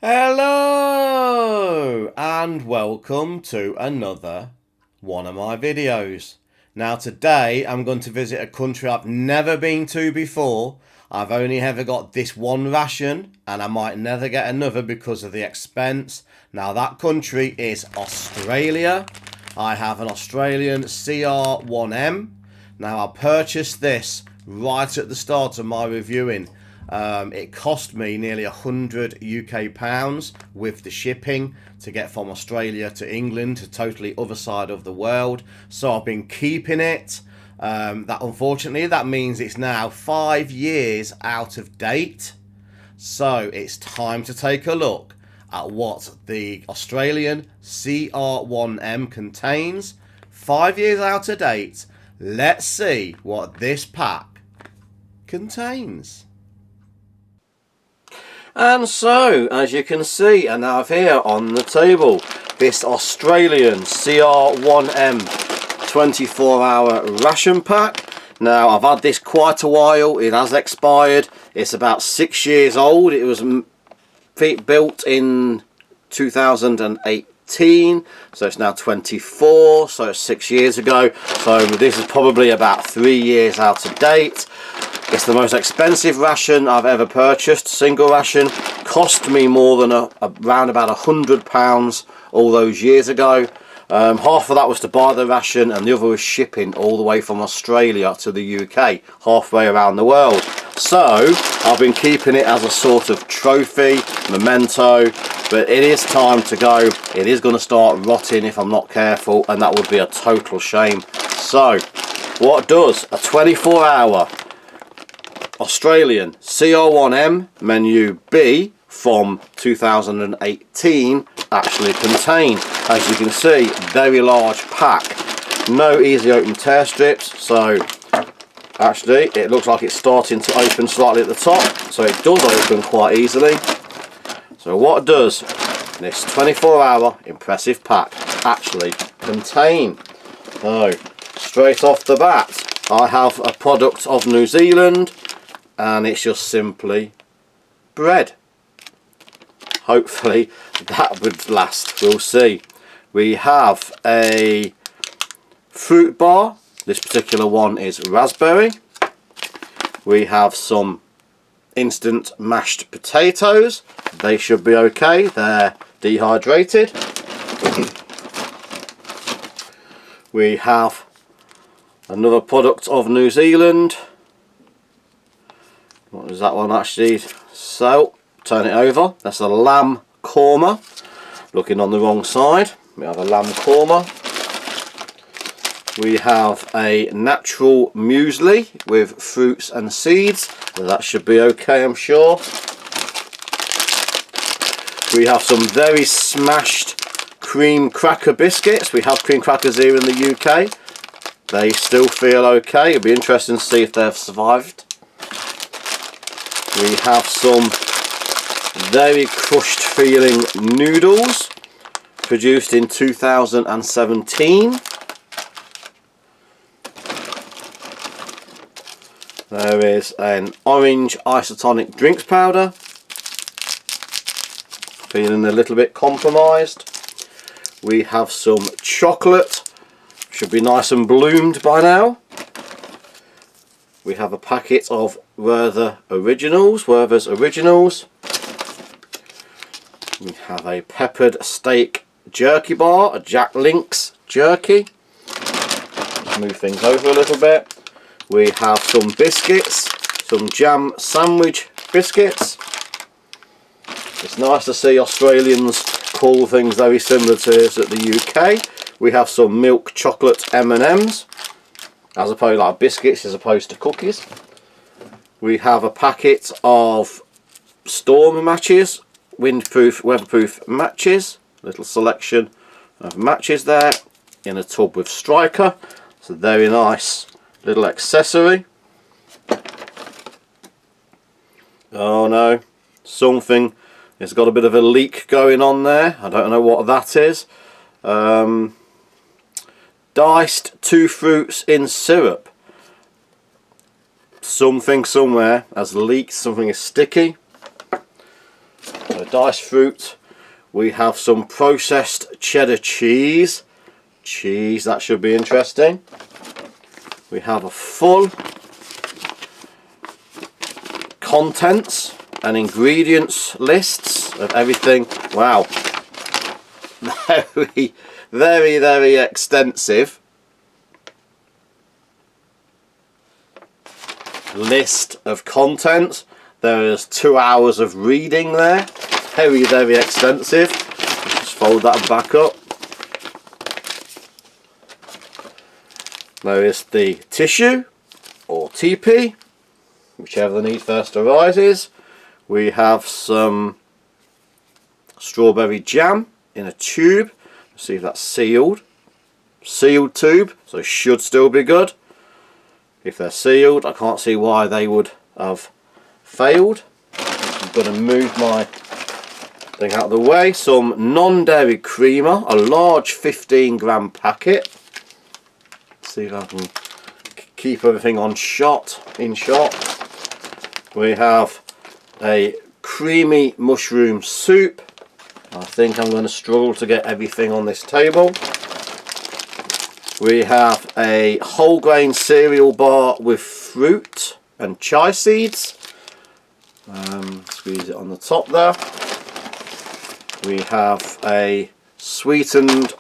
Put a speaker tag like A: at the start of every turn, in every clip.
A: Hello and welcome to another one of my videos. Now today I'm going to visit a country I've never been to before. I've only ever got this one ration and I might never get another because of the expense. Now that country is Australia. I have an Australian CR1M. Now I purchased this right at the start of my reviewing. It cost me nearly 100 UK pounds with the shipping to get from Australia to England, to totally other side of the world. So I've been keeping it. That unfortunately that means it's now 5 years out of date. So it's time to take a look at what the Australian CR1M contains. 5 years out of date. Let's see what this pack contains. And so, as you can see, I now have here on the table this Australian CR1M 24-hour ration pack. Now, I've had this quite a while. It has expired. It's about 6 years old. It was built in 2018, so it's now 24, so it's 6 years ago. So this is probably about 3 years out of date. It's the most expensive ration I've ever purchased. Single ration cost me more than around about £100 all those years ago. Half of that was to buy the ration and the other was shipping all the way from Australia to the UK, halfway around the world. So I've been keeping it as a sort of trophy, memento, but it is time to go. It is going to start rotting if I'm not careful, and that would be a total shame. So what does a 24-hour Australian CR1M menu B from 2018 actually contain? As you can see, very large pack, no easy open tear strips, so actually it looks like it's starting to open slightly at the top, so it does open quite easily. So what does this 24-hour impressive pack actually contain? So straight off the bat I have a product of New Zealand, and it's just simply bread. Hopefully that would last, we'll see. We have a fruit bar. This particular one is raspberry. We have some instant mashed potatoes. They should be okay, they're dehydrated. We have another product of New Zealand. What does that one actually sell? Turn it over. That's a lamb korma. Looking on the wrong side. We have a lamb korma. We have a natural muesli with fruits and seeds. That should be okay, I'm sure. We have some very smashed cream cracker biscuits. We have cream crackers here in the UK. They still feel okay. It'll be interesting to see if they've survived. We have some very crushed feeling noodles produced in 2017. There is an orange isotonic drinks powder, feeling a little bit compromised. We have some chocolate, should be nice and bloomed by now. We have a packet of Werther's Originals. We have a peppered steak jerky bar, a Jack Link's jerky. Let's move things over a little bit. We have some biscuits, some jam sandwich biscuits. It's nice to see Australians call things very similar to us at the UK. We have some milk chocolate M&Ms, as opposed like biscuits as opposed to cookies. We have a packet of storm matches, windproof, weatherproof matches. Little selection of matches there in a tub with striker. It's a very nice little accessory. Oh no, something has got a bit of a leak going on there. I don't know what that is. Diced 2 fruits in syrup. Something somewhere has leaked, something is sticky. So diced fruit. We have some processed cheddar cheese. That should be interesting. We have a full contents and ingredients lists of everything. Wow, very extensive list of content. There is 2 hours of reading there. Very extensive. Just fold that back up. There is the tissue or TP, whichever the need first arises. We have some strawberry jam in a tube. Let's see if that's sealed. Sealed tube, so it should still be good. If they're sealed, I can't see why they would have failed. I'm going to move my thing out of the way. Some non-dairy creamer, a large 15-gram packet. See if I can keep everything in shot. We have a creamy mushroom soup. I think I'm going to struggle to get everything on this table. We have a whole grain cereal bar with fruit and chia seeds. Squeeze it on the top there. We have a sweetened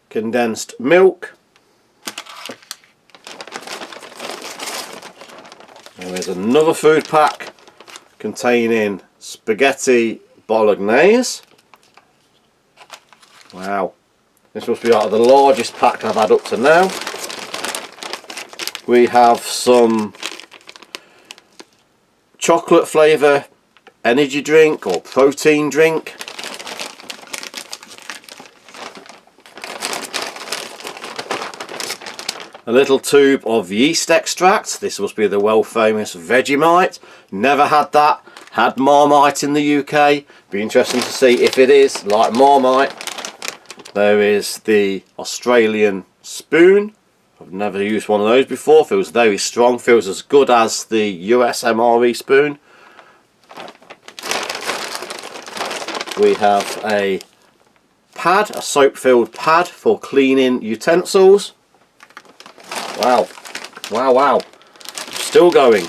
A: condensed milk. And there's another food pack containing spaghetti bolognese. Wow, this must be out of the largest pack I've had up to now. We have some chocolate flavour energy drink or protein drink. A little tube of yeast extract. This must be the well famous Vegemite. Never had that. Had Marmite in the UK. Be interesting to see if it is like Marmite. There is the Australian spoon. I've never used one of those before. Feels very strong. Feels as good as the US MRE spoon. We have a pad, a soap filled pad for cleaning utensils. Wow, still going.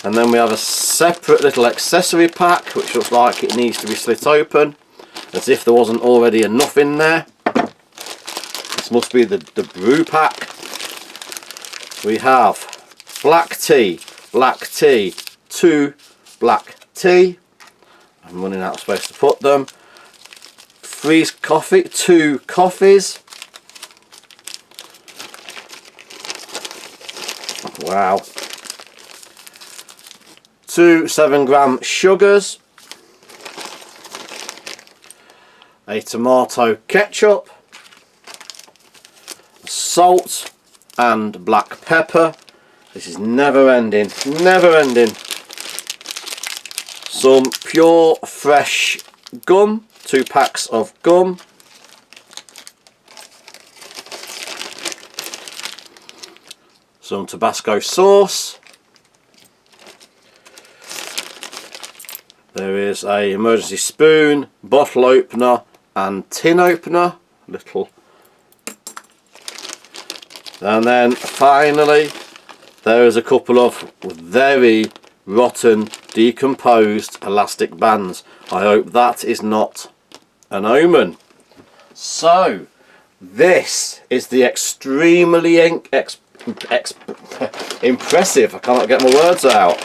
A: And then we have a separate little accessory pack which looks like it needs to be slit open, as if there wasn't already enough in there. This must be the brew pack. We have black tea, 2 black tea. I'm running out of space to put them. Freeze coffee, 2 coffees. Wow. 2 7-gram sugars. A tomato ketchup. Salt and black pepper. This is never ending. Some pure fresh gum. 2 packs of gum. Some Tabasco sauce. There is a emergency spoon, bottle opener and tin opener. And then finally there is a couple of very rotten decomposed elastic bands. I hope that is not an omen. So this is the extremely impressive, I cannot get my words out,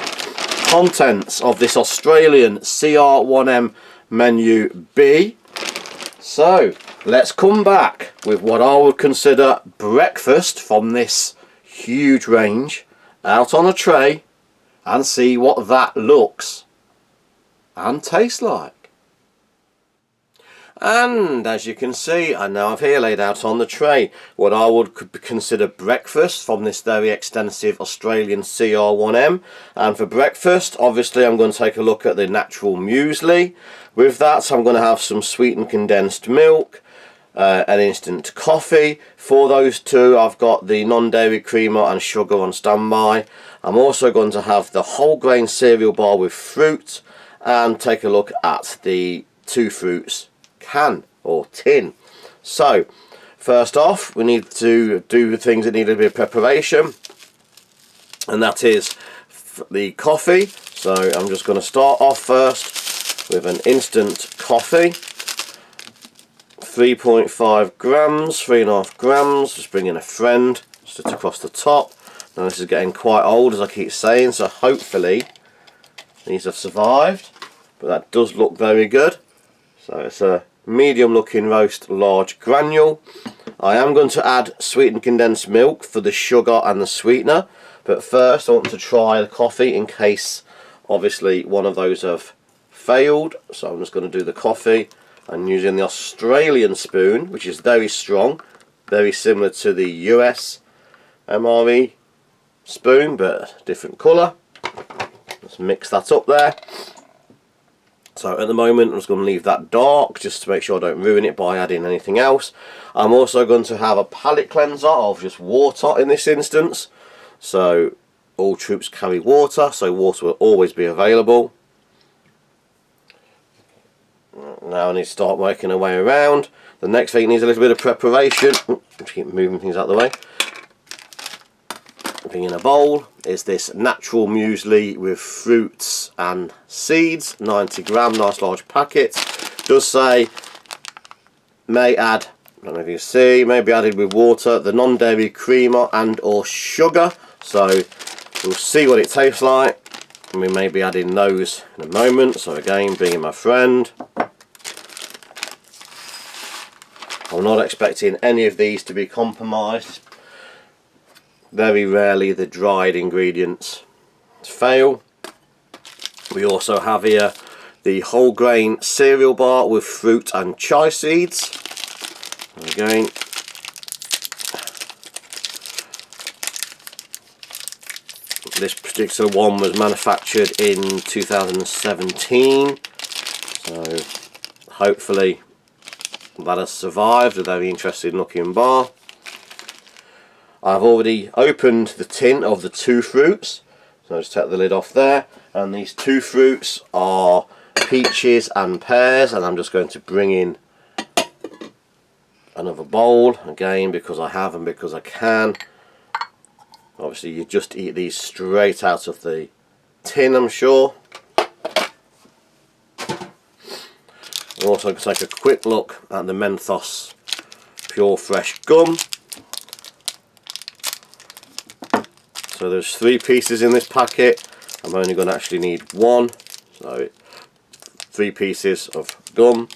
A: contents of this Australian CR1M menu B. So let's come back with what I would consider breakfast from this huge range out on a tray and see what that looks and tastes like. And as you can see, I now have here laid out on the tray what I would consider breakfast from this very extensive Australian CR1M. And for breakfast, obviously I'm going to take a look at the natural muesli. With that, I'm going to have some sweetened condensed milk, an instant coffee. For those two, I've got the non-dairy creamer and sugar on standby. I'm also going to have the whole grain cereal bar with fruit and take a look at the Two Fruits can or tin. So first off, we need to do the things that need a bit of preparation, and that is the coffee. So I'm just going to start off first with an instant coffee, 3.5 grams, 3.5 grams, just bring in a friend, just across the top. Now this is getting quite old, as I keep saying, so hopefully these have survived, but that does look very good. So it's a medium looking roast large granule. I am going to add sweetened condensed milk for the sugar and the sweetener, but first I want to try the coffee in case obviously one of those have failed. So I'm just going to do the coffee and using the Australian spoon, which is very strong, very similar to the US MRE spoon but different colour. Let's mix that up there. So at the moment I'm just going to leave that dark just to make sure I don't ruin it by adding anything else. I'm also going to have a palate cleanser of just water in this instance. So all troops carry water, so water will always be available. Now I need to start working our way around. The next thing needs a little bit of preparation. Just keep moving things out of the way. In a bowl is this natural muesli with fruits and seeds, 90 gram, nice large packet. Does say may add, I don't know if you can see, may be added with water, the non-dairy creamer and or sugar. So we'll see what it tastes like, and we may be adding those in a moment. So again, being my friend, I'm not expecting any of these to be compromised. Very rarely the dried ingredients fail. We also have here the whole grain cereal bar with fruit and chia seeds. Again, this particular one was manufactured in 2017, so hopefully that has survived. A very interesting looking bar. I've already opened the tin of the Two Fruits, so I'll just take the lid off there, and these Two Fruits are peaches and pears, and I'm just going to bring in another bowl, again because I have and because I can. Obviously you just eat these straight out of the tin, I'm sure. I'm also going to take a quick look at the Mentos Pure Fresh Gum. So there's 3 pieces in this packet. I'm only going to actually need 1. So 3 pieces of gum.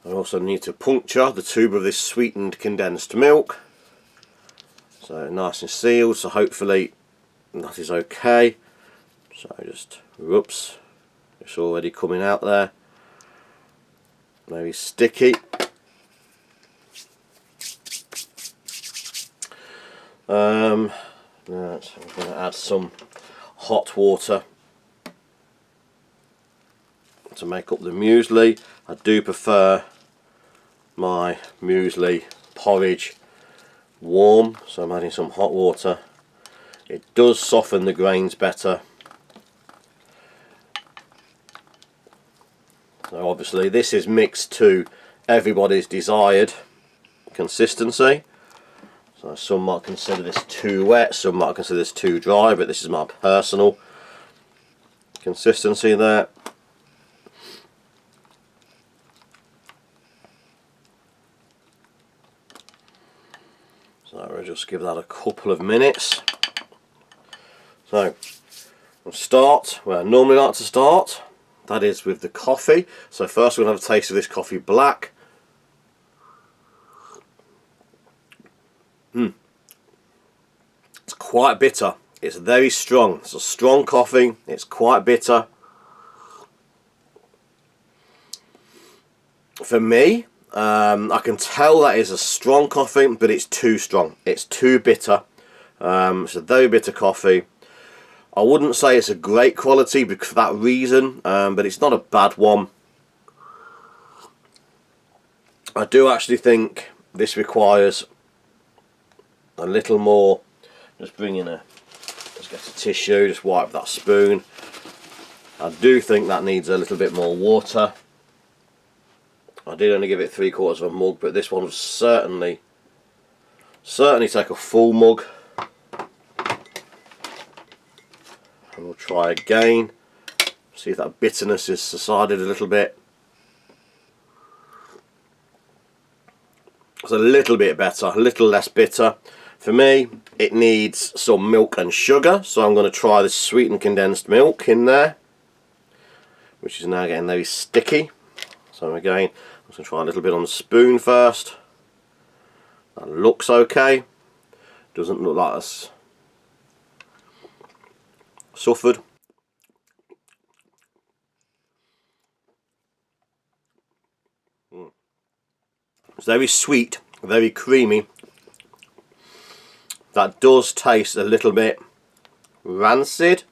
A: I also need to puncture the tube of this sweetened condensed milk. So nice and sealed, so hopefully that is okay. So just, whoops, it's already coming out there. Maybe sticky. I'm going to add some hot water to make up the muesli. I do prefer my muesli porridge warm, so I'm adding some hot water. It does soften the grains better. So obviously this is mixed to everybody's desired consistency. So some might consider this too wet, some might consider this too dry, but this is my personal consistency there. So we'll just give that a couple of minutes. So we'll start where I normally like to start, that is with the coffee. So first we're going to have a taste of this coffee black. It's quite bitter. It's very strong. It's a strong coffee. It's quite bitter. For me, I can tell that is a strong coffee, but it's too strong. It's too bitter. It's a very bitter coffee. I wouldn't say it's a great quality for that reason, but it's not a bad one. I do actually think this requires a little more. Just bring in let's Get a tissue, just wipe that spoon. I do think that needs a little bit more water. I did only give it 3/4 of a mug, but this one will certainly take a full mug. And we'll try again. See if that bitterness has subsided a little bit. It's a little bit better, a little less bitter. For me, it needs some milk and sugar, so I'm going to try this sweetened condensed milk in there, which is now getting very sticky. So again, I'm just going to try a little bit on the spoon first. That looks okay. Doesn't look like it's suffered. It's very sweet, very creamy. That does taste a little bit rancid.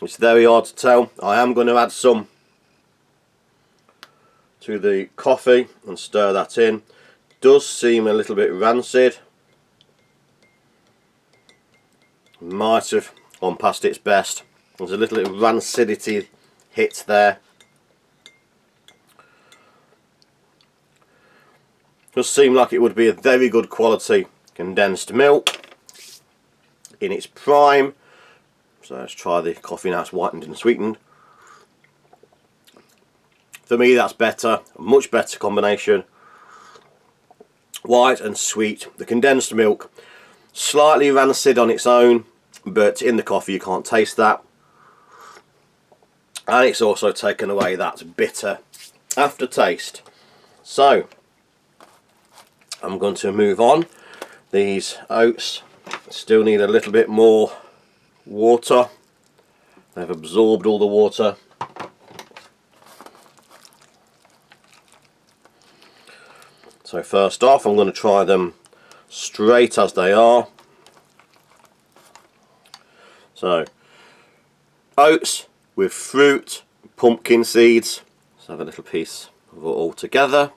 A: It's very hard to tell. I am going to add some to the coffee and stir that in. Does seem a little bit rancid. Might have gone past its best. There's a little bit of rancidity hit there. Does seem like it would be a very good quality condensed milk in its prime. So let's try the coffee now. It's whitened and sweetened. For me, that's better, a much better combination. White and sweet. The condensed milk, slightly rancid on its own, but in the coffee you can't taste that. And it's also taken away that bitter aftertaste. So I'm going to move on. These oats still need a little bit more water. They've absorbed all the water. So first off, I'm going to try them straight as they are. So oats with fruit, pumpkin seeds. Let's have a little piece of it all together.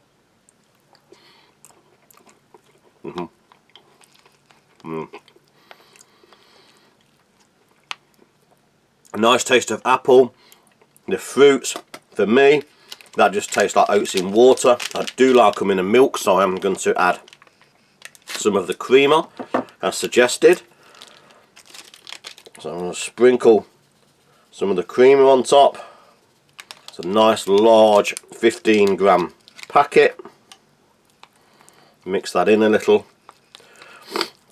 A: A nice taste of apple. The fruit, for me, that just tastes like oats in water. I do like them in a milk, so I'm going to add some of the creamer as suggested. So I'm going to sprinkle some of the creamer on top. It's a nice large 15-gram packet. Mix that in a little.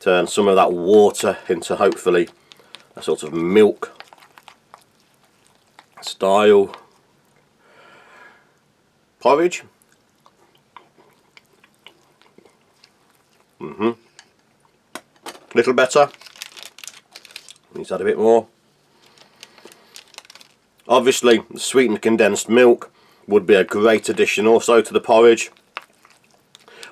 A: Turn some of that water into hopefully a sort of milk style porridge. Little better. Need to add a bit more. Obviously, the sweetened condensed milk would be a great addition also to the porridge.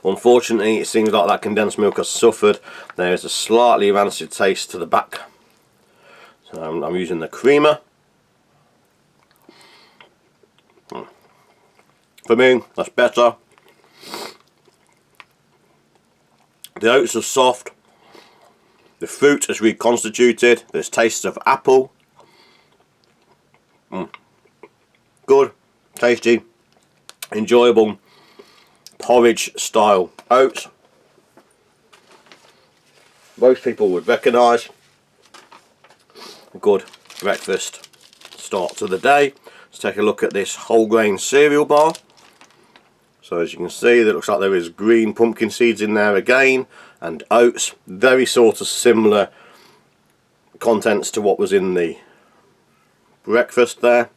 A: Unfortunately, it seems like that condensed milk has suffered. There is a slightly rancid taste to the back. So I'm using the creamer. For me, that's better. The oats are soft. The fruit is reconstituted. There's tastes of apple. Good, tasty, enjoyable porridge style oats. Most people would recognise. A good breakfast start to the day. Let's take a look at this whole grain cereal bar. So as you can see, that looks like there is green pumpkin seeds in there again, and oats. Very sort of similar contents to what was in the breakfast there.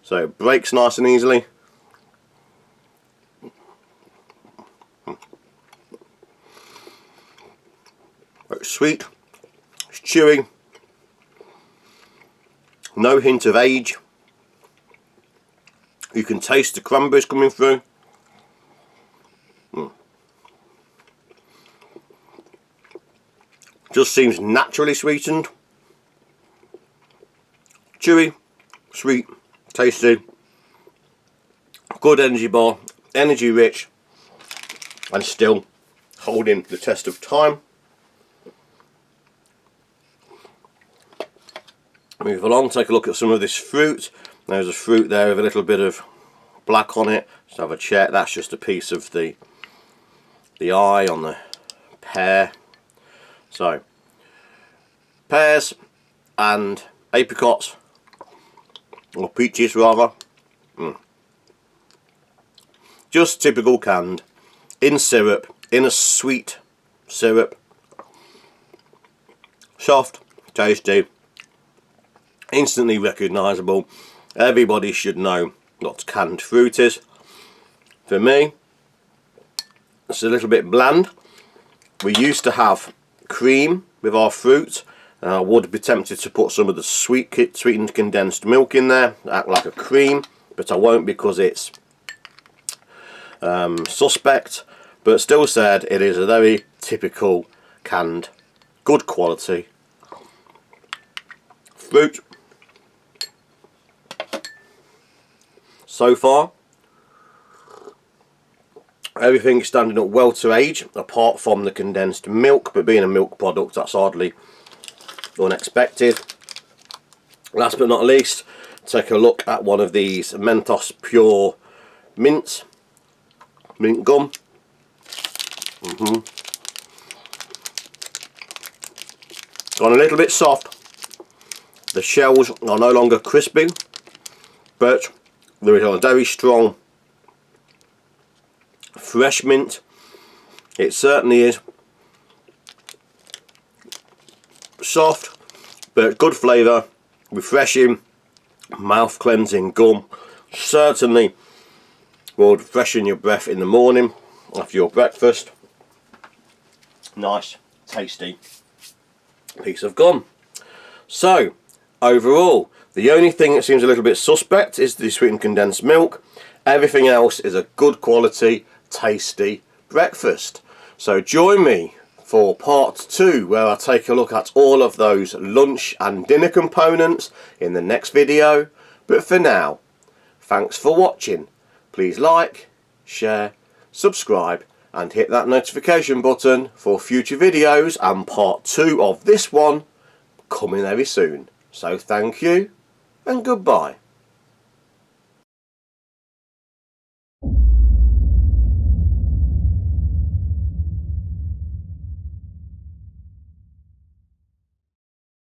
A: So it breaks nice and easily. It's sweet, it's chewy, no hint of age. You can taste the cranberries coming through. Just seems naturally sweetened. Chewy, sweet, tasty. Good energy bar, energy rich, and still holding the test of time. Move along, take a look at some of this fruit. There's a fruit there with a little bit of black on it. Let's have a check. That's just a piece of the eye on the pear. So, pears and apricots, or peaches rather. Just typical canned, in syrup, in a sweet syrup. Soft, tasty, instantly recognisable. Everybody should know what canned fruit is. For me, it's a little bit bland. We used to have cream with our fruit, and I would be tempted to put some of the sweetened condensed milk in there, act like a cream, but I won't because it's suspect. But still said, it is a very typical canned, good quality fruit. So far, everything is standing up well to age, apart from the condensed milk, but being a milk product, that's hardly unexpected. Last but not least, take a look at one of these Mentos Pure mint gum. Gone a little bit soft. The shells are no longer crispy, but there is a very strong fresh mint. It certainly is soft, but good flavour, refreshing, mouth cleansing gum. Certainly will freshen your breath in the morning after your breakfast. Nice, tasty piece of gum. So, overall, the only thing that seems a little bit suspect is the sweetened condensed milk. Everything else is a good quality, tasty breakfast. So join me for part 2, where I take a look at all of those lunch and dinner components in the next video. But for now, thanks for watching. Please like, share, subscribe and hit that notification button for future videos, and part 2 of this one coming very soon. So thank you and goodbye.